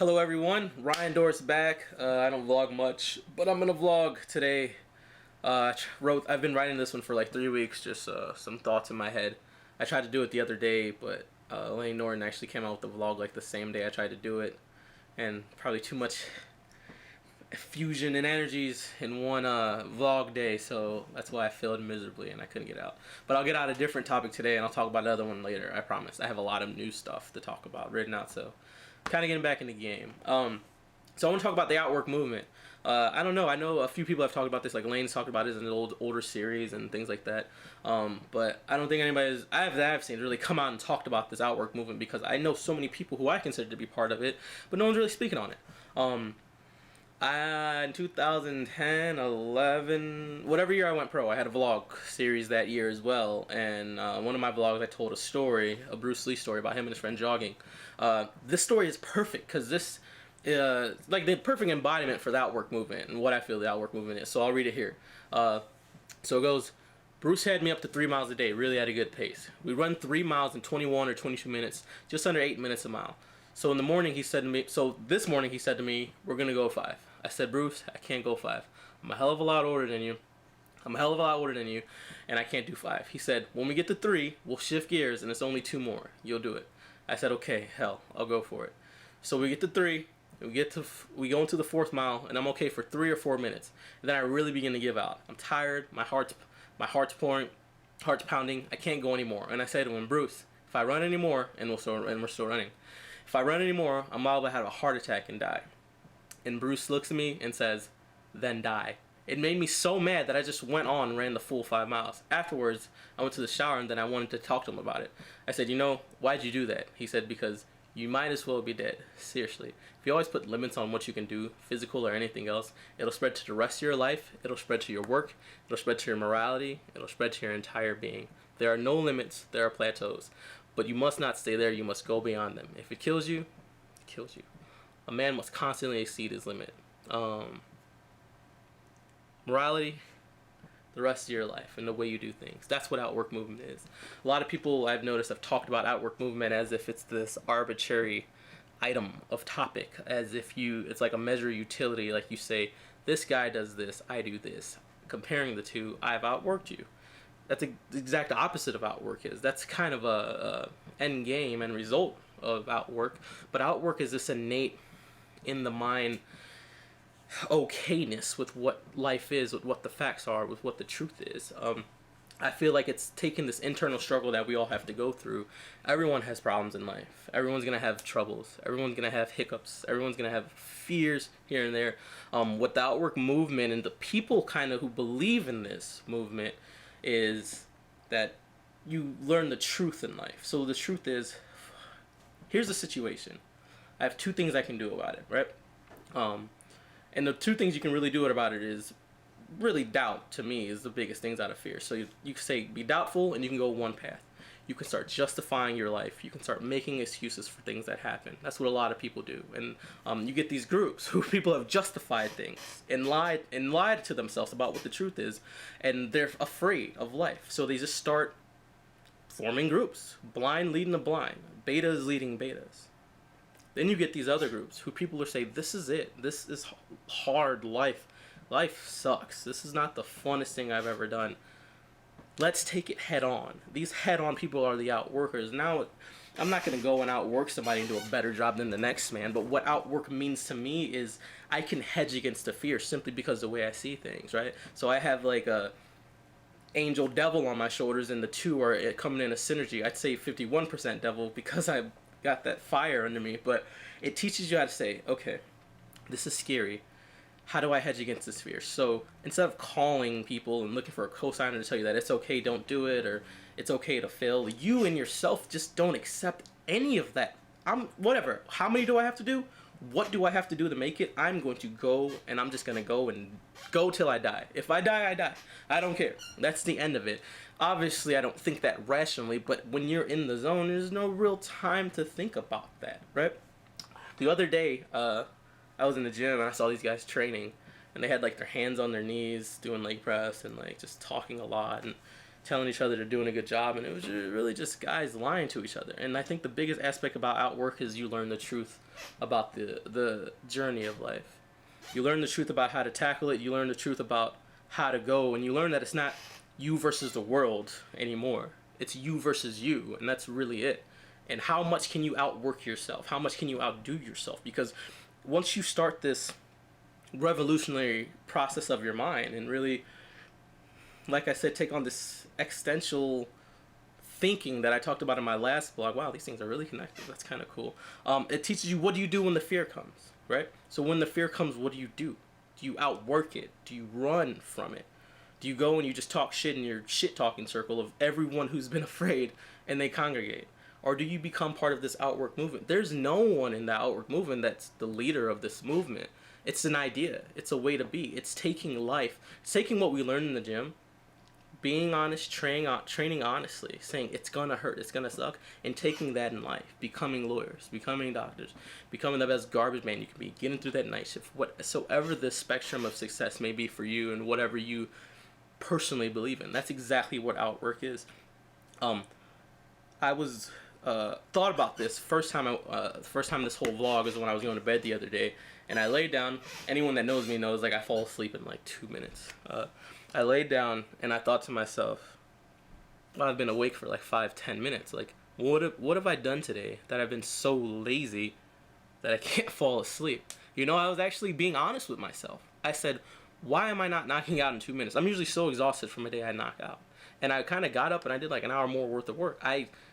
Hello everyone, Ryan Doris back. I don't vlog much, but I'm gonna vlog today. I've been writing this one for like 3 weeks, just some thoughts in my head. I tried to do it the other day, but Lane Norton actually came out with the vlog like the same day I tried to do it, and probably too much fusion and energies in one vlog day, so that's why I failed miserably and I couldn't get out. But I'll get out a different topic today, and I'll talk about another one later. I promise. I have a lot of new stuff to talk about written out, so kind of getting back in the game. So I want to talk about the Outwork movement. I don't know. I know a few people have talked about this. Like Lane's talked about it in an older series and things like that. But I don't think anybody's I've seen really come out and talked about this Outwork movement, because I know so many people who I consider to be part of it, but no one's really speaking on it. In 2010, 11, whatever year I went pro, I had a vlog series that year as well, and one of my vlogs I told a Bruce Lee story about him and his friend jogging. This story is perfect because this like the perfect embodiment for the Outwork movement and what I feel the Outwork movement is. So I'll read it here. So it goes, Bruce had me up to 3 miles a day, really at a good pace. We run 3 miles in 21 or 22 minutes, just under 8 minutes a mile. So in the morning this morning he said to me, we're gonna go 5. I said, Bruce, I can't go 5. I'm a hell of a lot older than you. And I can't do 5. He said, when we get to 3, we'll shift gears and it's only 2 more. You'll do it. I said, okay, hell, I'll go for it. So we get to 3, we go into the 4th mile, and I'm okay for 3 or 4 minutes. And then I really begin to give out. I'm tired, my heart's pounding, I can't go anymore. And I said to him, Bruce, if I run anymore, and we're still running, if I run anymore, I'm liable to have a heart attack and die. And Bruce looks at me and says, then die. It made me so mad that I just went on and ran the full 5 miles. Afterwards, I went to the shower, and then I wanted to talk to him about it. I said, you know, why'd you do that? He said, because you might as well be dead. Seriously. If you always put limits on what you can do, physical or anything else, it'll spread to the rest of your life, it'll spread to your work, it'll spread to your morality, it'll spread to your entire being. There are no limits, there are plateaus. But you must not stay there, you must go beyond them. If it kills you, it kills you. A man must constantly exceed his limit. Morality, the rest of your life and the way you do things. That's what Outwork movement is. A lot of people I've noticed have talked about Outwork movement as if it's this arbitrary item of topic, as if it's like a measure of utility, like you say, this guy does this, I do this. Comparing the two, I've outworked you. That's the exact opposite of Outwork is. That's kind of a end game and result of Outwork. But Outwork is this innate, in the mind, okayness with what life is, with what the facts are, with what the truth is. I feel like it's taken this internal struggle that we all have to go through. Everyone has problems in life. Everyone's going to have troubles. Everyone's going to have hiccups. Everyone's going to have fears here and there. What the Outwork movement and the people kind of who believe in this movement is that you learn the truth in life. So the truth is, here's the situation. I have 2 things I can do about it, right? And the 2 things you can really do about it is really doubt, to me, is the biggest things out of fear. So you can say be doubtful, and you can go one path. You can start justifying your life. You can start making excuses for things that happen. That's what a lot of people do. And you get these groups who people have justified things and lied to themselves about what the truth is, and they're afraid of life. So they just start forming groups, blind leading the blind, betas leading betas. Then you get these other groups who people are saying, this is it. This is hard life. Life sucks. This is not the funnest thing I've ever done. Let's take it head on. These head on people are the outworkers. Now, I'm not going to go and outwork somebody and do a better job than the next man, but what outwork means to me is I can hedge against the fear simply because of the way I see things, right? So I have like a angel devil on my shoulders, and the 2 are coming in a synergy. I'd say 51% devil because I got that fire under me, but it teaches you how to say, okay, this is scary. How do I hedge against this fear? So instead of calling people and looking for a cosigner to tell you that it's okay, don't do it, or it's okay to fail, you and yourself just don't accept any of that. Whatever. How many do I have to do? What do I have to do to make it? I'm going to go, and I'm just going to go till I die. If I die, I die. I don't care. That's the end of it. Obviously, I don't think that rationally, but when you're in the zone, there's no real time to think about that, right? The other day, I was in the gym and I saw these guys training, and they had like their hands on their knees doing leg press and like just talking a lot and telling each other they're doing a good job, and it was really just guys lying to each other. And I think the biggest aspect about Outwork is you learn the truth about the journey of life. You learn the truth about how to tackle it. You learn the truth about how to go, and you learn that it's not you versus the world anymore. It's you versus you, and that's really it. And how much can you outwork yourself? How much can you outdo yourself? Because once you start this revolutionary process of your mind and really, like I said, take on this existential thinking that I talked about in my last blog. Wow, these things are really connected. That's kind of cool. It teaches you, what do you do when the fear comes, right? So when the fear comes, what do you do? Do you outwork it? Do you run from it? Do you go and you just talk shit in your shit talking circle of everyone who's been afraid and they congregate? Or do you become part of this Outwork movement? There's no one in the Outwork movement that's the leader of this movement. It's an idea. It's a way to be. It's taking life. It's taking what we learned in the gym, being honest, training honestly, saying it's gonna hurt, it's gonna suck, and taking that in life, becoming lawyers, becoming doctors, becoming the best garbage man you can be, getting through that night shift, whatsoever the spectrum of success may be for you and whatever you personally believe in. That's exactly what Outwork is. I was thought about this first time this whole vlog is when I was going to bed the other day, and I laid down. Anyone that knows me knows, like, I fall asleep in like 2 minutes. I laid down and I thought to myself, well, I've been awake for like 5-10 minutes. Like, what have I done today that I've been so lazy that I can't fall asleep? You know, I was actually being honest with myself. I said, why am I not knocking out in 2 minutes? I'm usually so exhausted from a day I knock out. And I kind of got up and I did like an hour more worth of work.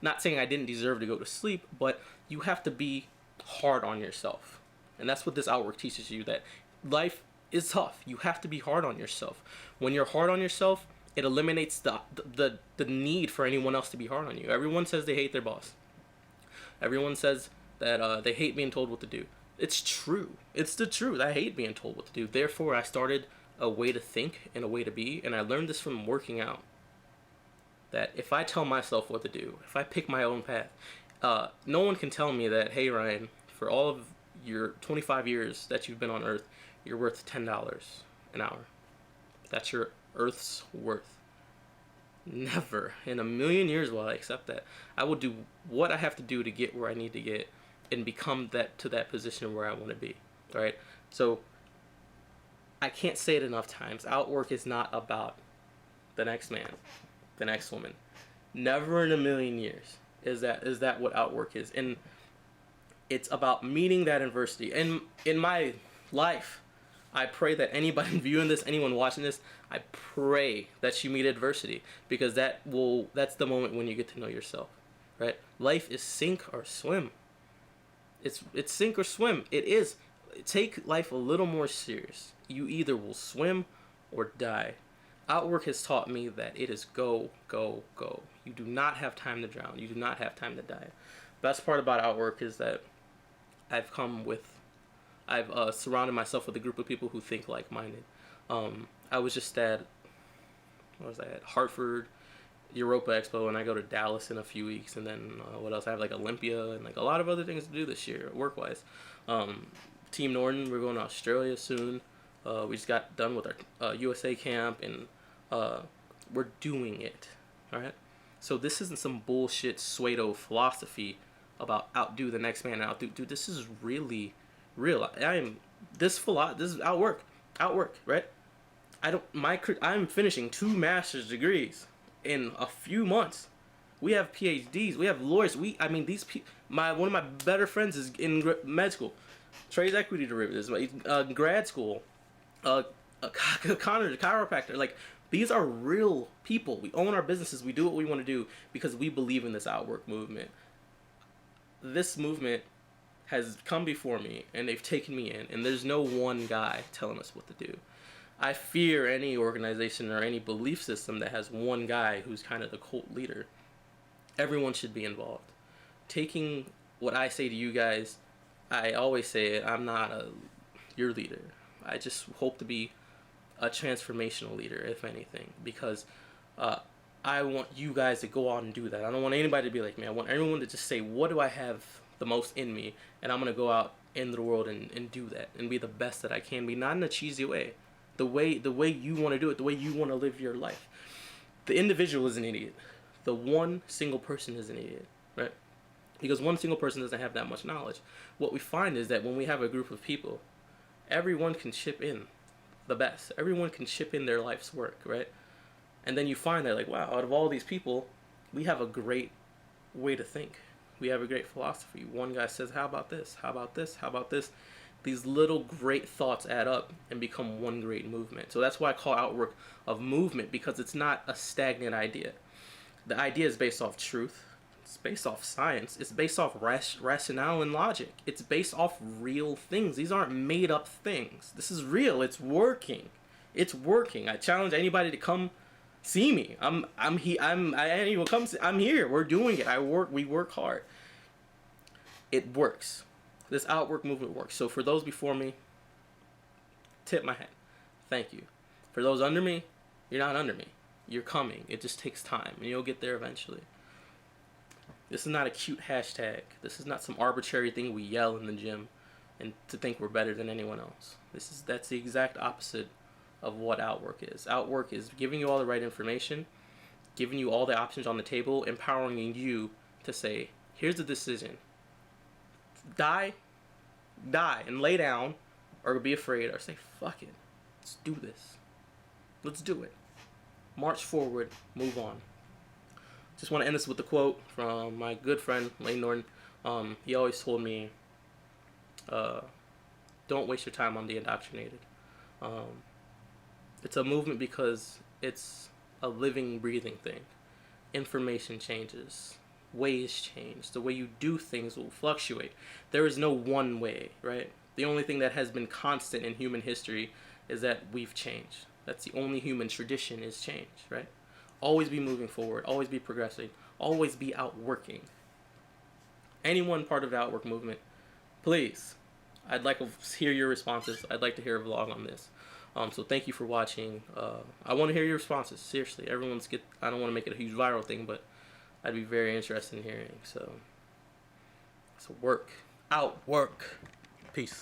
Not saying I didn't deserve to go to sleep, but you have to be hard on yourself. And that's what this Outwork teaches you, that life is tough. You have to be hard on yourself. When you're hard on yourself, it eliminates the need for anyone else to be hard on you. Everyone says they hate their boss. Everyone says that they hate being told what to do. It's true. It's the truth. I hate being told what to do. Therefore, I started a way to think and a way to be, and I learned this from working out. That if I tell myself what to do, if I pick my own path, no one can tell me that, hey, Ryan, for all of your 25 years that you've been on Earth, you're worth $10 an hour. That's your Earth's worth. Never in a million years will I accept that. I will do what I have to do to get where I need to get and become that position where I want to be. All right. So I can't say it enough times. Outwork is not about the next man, the next woman. Never in a million years is that what Outwork is. And it's about meeting that adversity. And in my life, I pray that anybody viewing this, anyone watching this, I pray that you meet adversity, because that's the moment when you get to know yourself, right? Life is sink or swim. It's sink or swim. It is. Take life a little more serious. You either will swim or die. Outwork has taught me that it is go, go, go. You do not have time to drown. You do not have time to die. Best part about Outwork is that I've surrounded myself with a group of people who think like-minded. I was just at Hartford Europa Expo, and I go to Dallas in a few weeks, and then what else? I have like Olympia and like a lot of other things to do this year work-wise. Team Norton, we're going to Australia soon. We just got done with our USA camp, and we're doing it. All right. So this isn't some bullshit pseudo philosophy about outdo the next man. Dude, this is really real. This is Outwork, right? I'm finishing 2 master's degrees in a few months. We have PhDs, we have lawyers. One of my better friends is in med school, trades equity derivatives, grad school, chiropractor. Like, these are real people. We own our businesses. We do what we want to do because we believe in this Outwork movement. This movement has come before me, and they've taken me in, and there's no one guy telling us what to do. I fear any organization or any belief system that has one guy who's kind of the cult leader. Everyone should be involved. Taking what I say to you guys, I always say it, I'm not your leader. I just hope to be a transformational leader, if anything, because I want you guys to go out and do that. I don't want anybody to be like me. I want everyone to just say, what do I have the most in me, and I'm going to go out into the world and do that and be the best that I can be, not in a cheesy way. The way you want to do it, the way you want to live your life. The individual is an idiot. The one single person is an idiot, right? because one single person doesn't have that much knowledge. What we find is that when we have a group of people, everyone can chip in the best. Everyone can chip in their life's work, right? And then you find that, like, wow, out of all these people, we have a great way to think. We have a great philosophy. One guy says, how about this? How about this? How about this? These little great thoughts add up and become one great movement. So that's why I call Outwork a movement, because it's not a stagnant idea. The idea is based off truth. It's based off science. It's based off rationale and logic. It's based off real things. These aren't made up things. This is real. It's working. It's working. I challenge anybody to come see me. I'm here. We're doing it. We work hard. It works. This Outwork movement works. So for those before me, tip my hat. Thank you. For those under me, you're not under me. You're coming. It just takes time, and you'll get there eventually. This is not a cute hashtag. This is not some arbitrary thing we yell in the gym and to think we're better than anyone else. That's the exact opposite of what Outwork is. Outwork is giving you all the right information, giving you all the options on the table, empowering you to say, here's the decision. Die and lay down, or be afraid, or say, fuck it. Let's do this. Let's do it. March forward, move on. Just want to end this with a quote from my good friend, Lane Norton. He always told me, don't waste your time on the indoctrinated. It's a movement because it's a living, breathing thing. Information changes. Ways change. The way you do things will fluctuate. There is no one way, right? The only thing that has been constant in human history is that we've changed. That's the only human tradition, is change, right? Always be moving forward. Always be progressing. Always be outworking. Anyone part of the Outwork movement, please, I'd like to hear your responses. I'd like to hear a vlog on this. So thank you for watching. I want to hear your responses. Seriously, I don't want to make it a huge viral thing, but I'd be very interested in hearing. So work. Outwork. Peace.